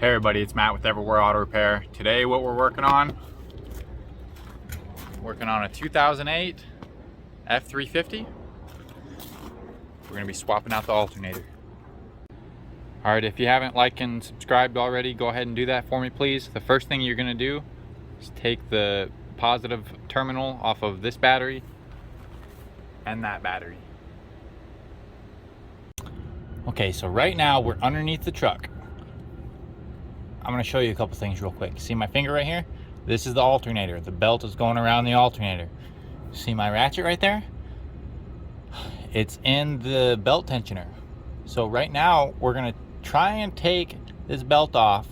Hey everybody, it's Matt with Everywhere Auto Repair. Today what we're working on a 2008 F350. We're going to be swapping out the alternator. Alright, if you haven't liked and subscribed already, go ahead and do that for me please. The first thing you're going to do is take the positive terminal off of this battery and that battery. Okay, so right now we're underneath the truck. I'm going to show you a couple things real quick. See my finger right here? This is the alternator. The belt is going around the alternator. See my ratchet right there? It's in the belt tensioner. So right now we're going to try and take this belt off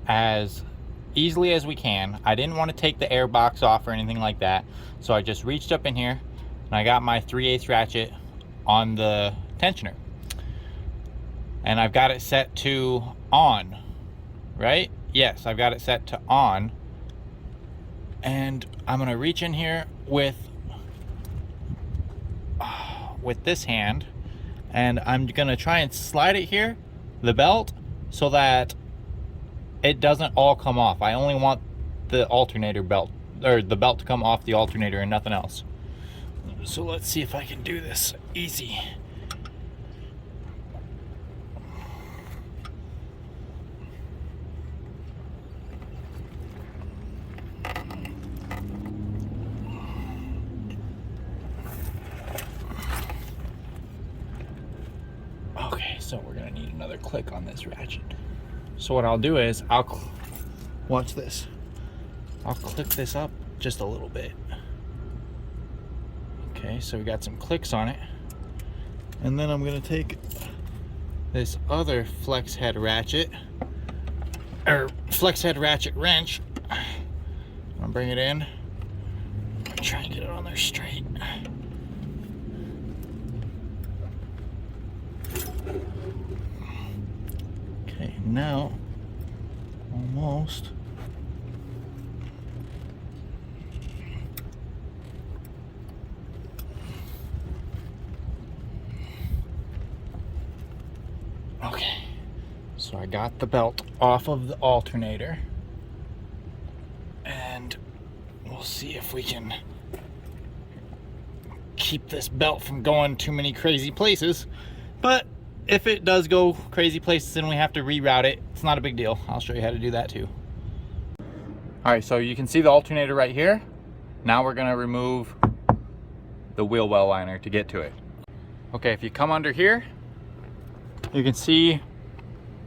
as easily as we can. I didn't want to take the air box off or anything like that. So I just reached up in here and I got my 3/8 ratchet on the tensioner. And I've got it set to on. Right? Yes, I've got it set to on. And I'm going to reach in here with this hand, and I'm going to try and slide it here, the belt, so that it doesn't all come off. I only want the alternator belt, or the belt to come off the alternator and nothing else. So let's see if I can do this easy. So we're gonna need another click on this ratchet. So what I'll do is watch this. I'll click this up just a little bit. Okay, so we got some clicks on it. And then I'm gonna take this other flex head ratchet, or flex head ratchet wrench. I'll bring it in. Try and get it on there straight. Okay, now almost. Okay, so I got the belt off of the alternator, and we'll see if we can keep this belt from going too many crazy places. But if it does go crazy places and we have to reroute it, it's not a big deal. I'll show you how to do that too. Alright, so you can see the alternator right here. Now we're going to remove the wheel well liner to get to it. Okay, if you come under here, you can see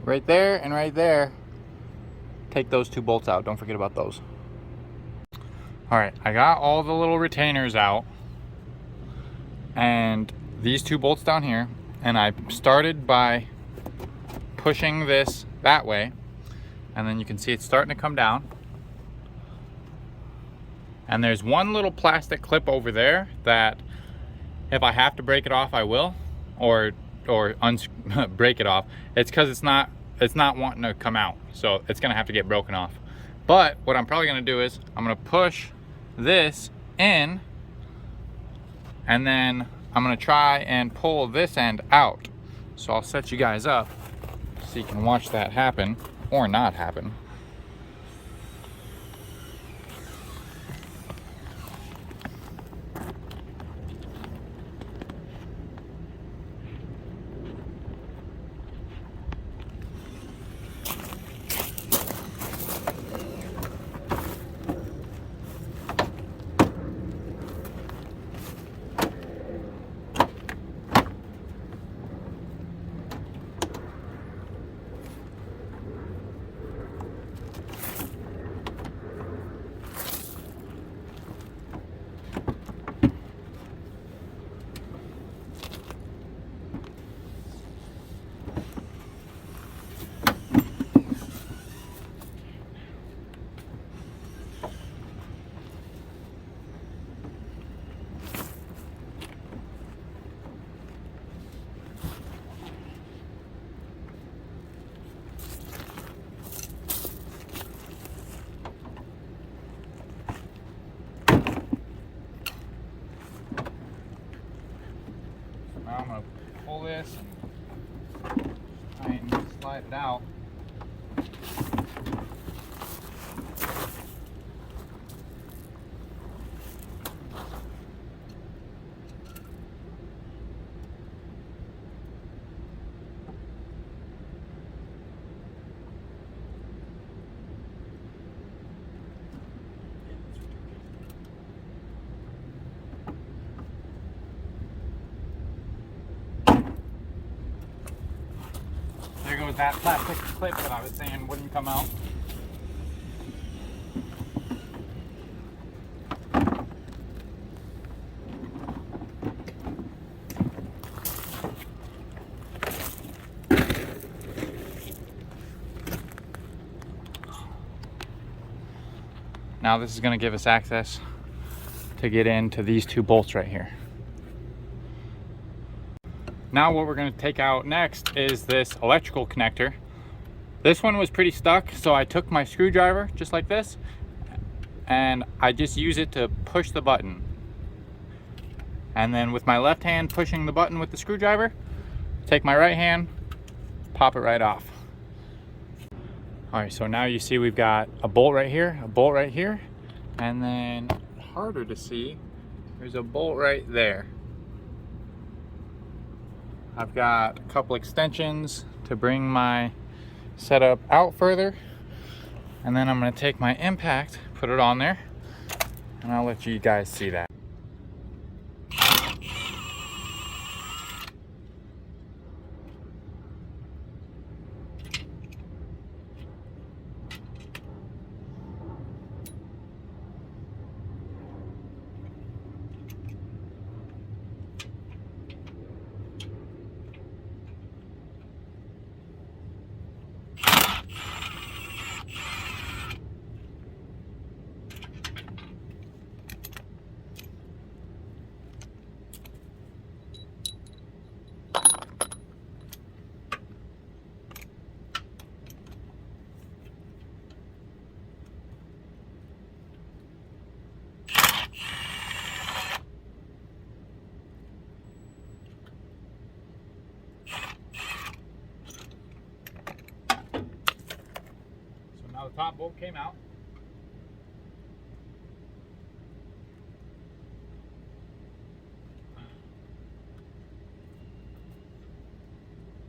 right there and right there. Take those two bolts out. Don't forget about those. Alright, I got all the little retainers out. And these two bolts down here. And I started by pushing this that way, and then you can see it's starting to come down. And there's one little plastic clip over there that if I have to break it off, I will, or break it off. It's because it's not wanting to come out, so it's gonna have to get broken off. But what I'm probably gonna do is I'm gonna push this in, and then I'm gonna try and pull this end out. So I'll set you guys up so you can watch that happen or not happen. I'm going to pull this and try and slide it out. that plastic clip that I was saying wouldn't come out. Now this is going to give us access to get into these two bolts right here. Now what we're going to take out next is this electrical connector. This one was pretty stuck, so I took my screwdriver just like this and I just use it to push the button. And then with my left hand pushing the button with the screwdriver, take my right hand, pop it right off. All right, so now you see we've got a bolt right here, a bolt right here, and then harder to see, there's a bolt right there. I've got a couple extensions to bring my setup out further, and then I'm going to take my impact, put it on there, and I'll let you guys see that. Now the top bolt came out.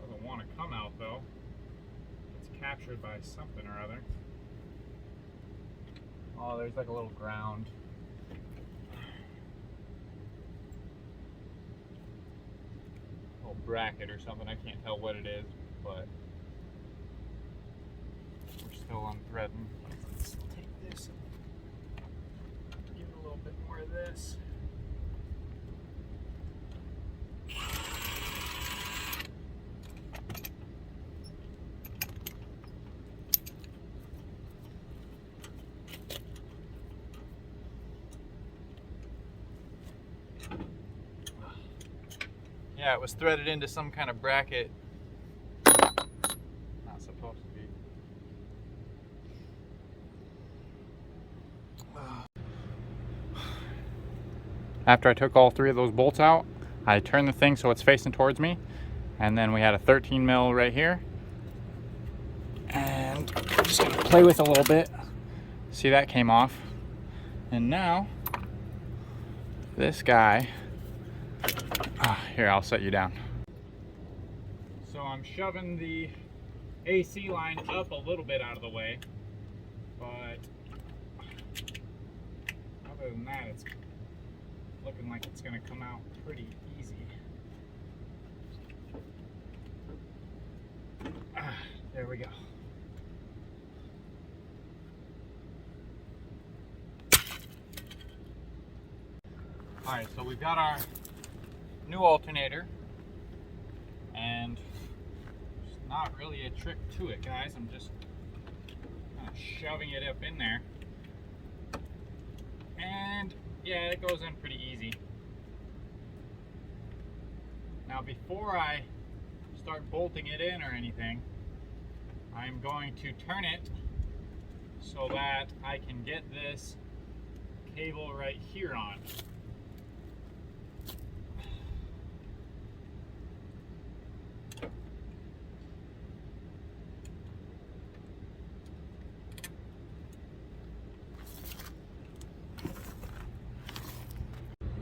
Doesn't want to come out though. It's captured by something or other. Oh, there's like a little ground. Little bracket or something. I can't tell what it is, but we're still unthreading. Let's take this and give it a little bit more of this. Yeah, it was threaded into some kind of bracket. Not supposed to be. After I took all three of those bolts out, I turned the thing so it's facing towards me, and then we had a 13 mil right here, and I'm just gonna play with it a little bit. See, that came off, and now this guy. Here, I'll set you down. So I'm shoving the AC line up a little bit out of the way, but other than that, it's looking like it's going to come out pretty easy. There we go. Alright, so we've got our new alternator, and there's not really a trick to it, guys. I'm just kind of shoving it up in there, and yeah, it goes in pretty easy. Now, before I start bolting it in or anything, I'm going to turn it so that I can get this cable right here on.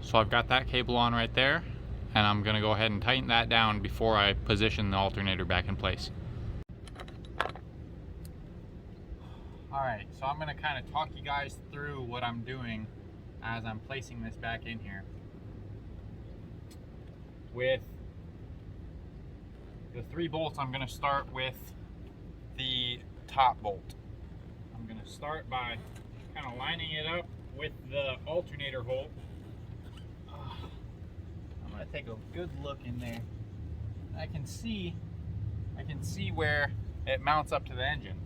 So I've got that cable on right there, and I'm going to go ahead and tighten that down before I position the alternator back in place. Alright, so I'm going to kind of talk you guys through what I'm doing as I'm placing this back in here. With the 3 bolts, I'm going to start with the top bolt. I'm going to start by kind of lining it up with the alternator hole. I'm going to take a good look in there. I can see where it mounts up to the engine,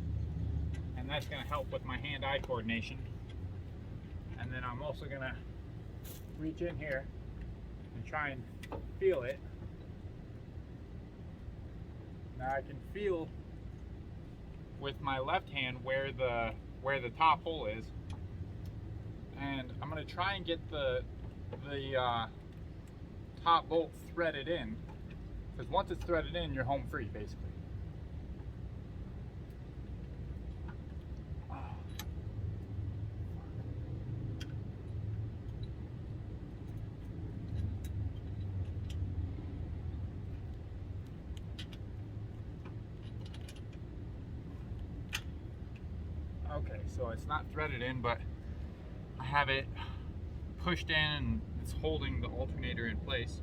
and that's going to help with my hand-eye coordination. And then I'm also going to reach in here and try and feel it. Now I can feel with my left hand where the top hole is, and I'm going to try and get the top bolt threaded in, because once it's threaded in, you're home free basically. Okay, so it's not threaded in, but I have it pushed in and it's holding the alternator in place.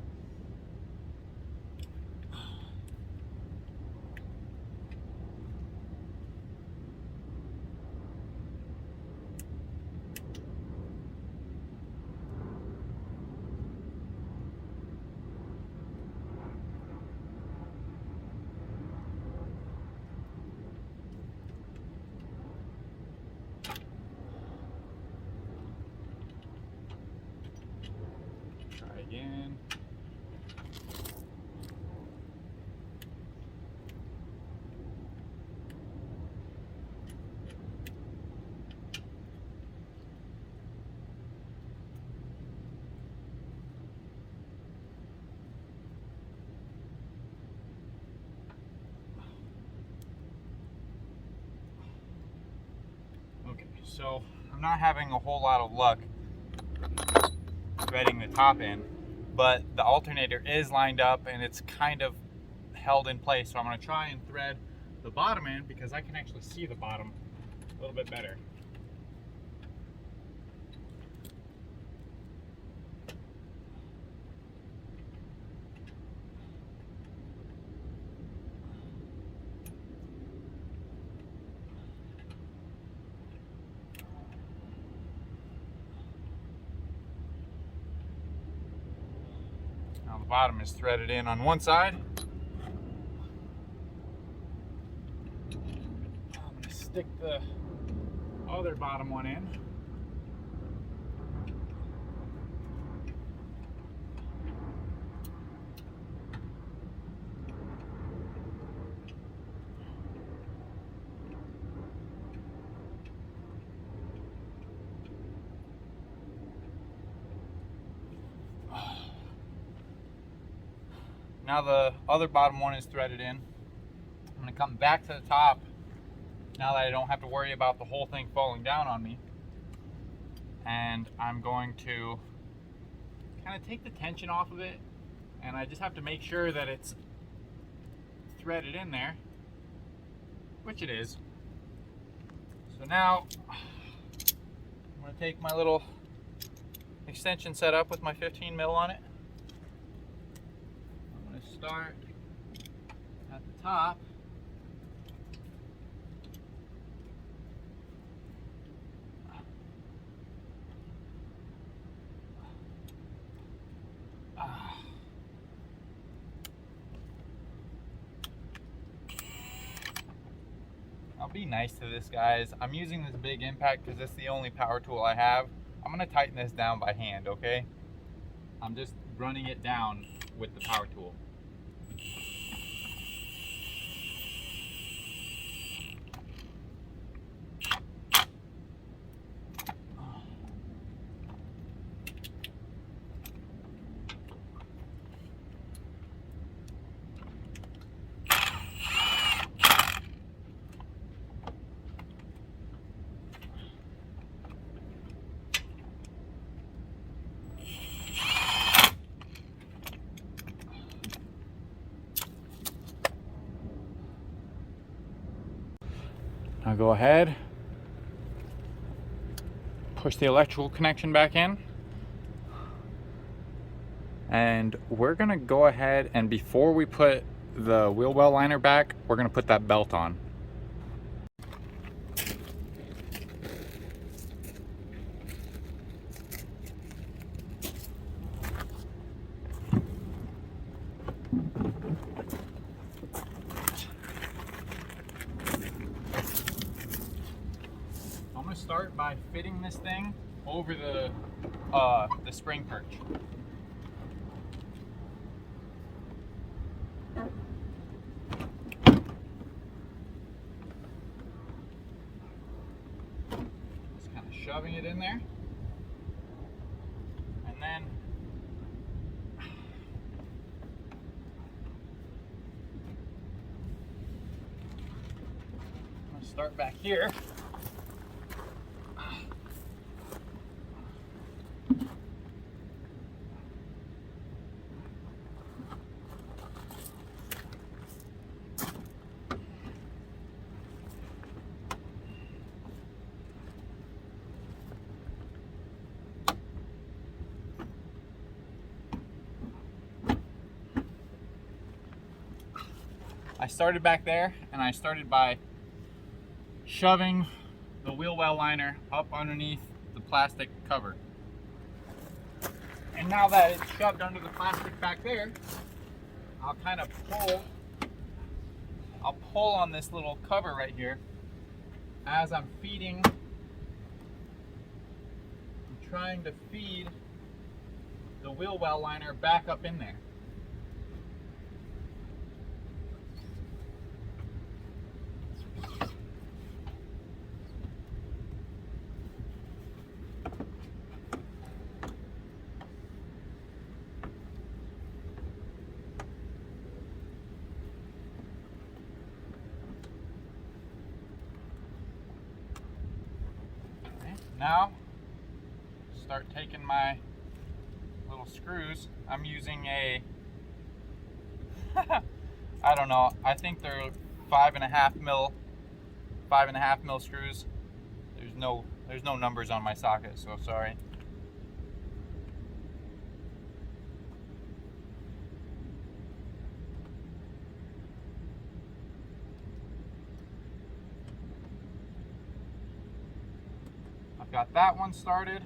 Again. Okay, so I'm not having a whole lot of luck threading the top in, but the alternator is lined up and it's kind of held in place, so I'm going to try and thread the bottom in because I can actually see the bottom a little bit better. Now the bottom is threaded in on one side. I'm going to stick the other bottom one in. Now the other bottom one is threaded in. I'm going to come back to the top now that I don't have to worry about the whole thing falling down on me. And I'm going to kind of take the tension off of it, and I just have to make sure that it's threaded in there, which it is. So now I'm going to take my little extension set up with my 15 mil on it. Start at the top. I'll be nice to this, guys. I'm using this big impact because it's the only power tool I have. I'm going to tighten this down by hand, okay? I'm just running it down with the power tool. Now go ahead, push the electrical connection back in, and we're gonna go ahead and before we put the wheel well liner back, we're gonna put that belt on. start by fitting this thing over the spring perch. Just kind of shoving it in there, and then I'm going to start back here. I started back there, and I started by shoving the wheel well liner up underneath the plastic cover. And now that it's shoved under the plastic back there, I'll kind of pull on this little cover right here as I'm trying to feed the wheel well liner back up in there. Now, start taking my little screws. I'm using a, I don't know, I think they're 5.5 mil screws. There's no numbers on my socket, so sorry. Got that one started,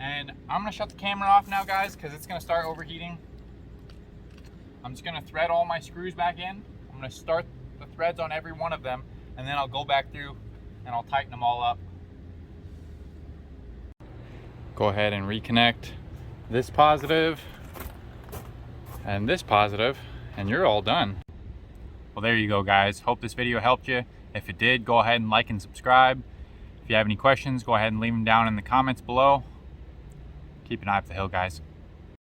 and I'm gonna shut the camera off now, guys, because it's gonna start overheating. I'm just gonna thread all my screws back in. I'm gonna start the threads on every one of them, and then I'll go back through and I'll tighten them all up. Go ahead and reconnect this positive and this positive, and you're all done. Well, there you go, guys. Hope this video helped you. If it did, go ahead and like and subscribe. If you have any questions, go ahead and leave them down in the comments below. Keep an eye up the hill, guys.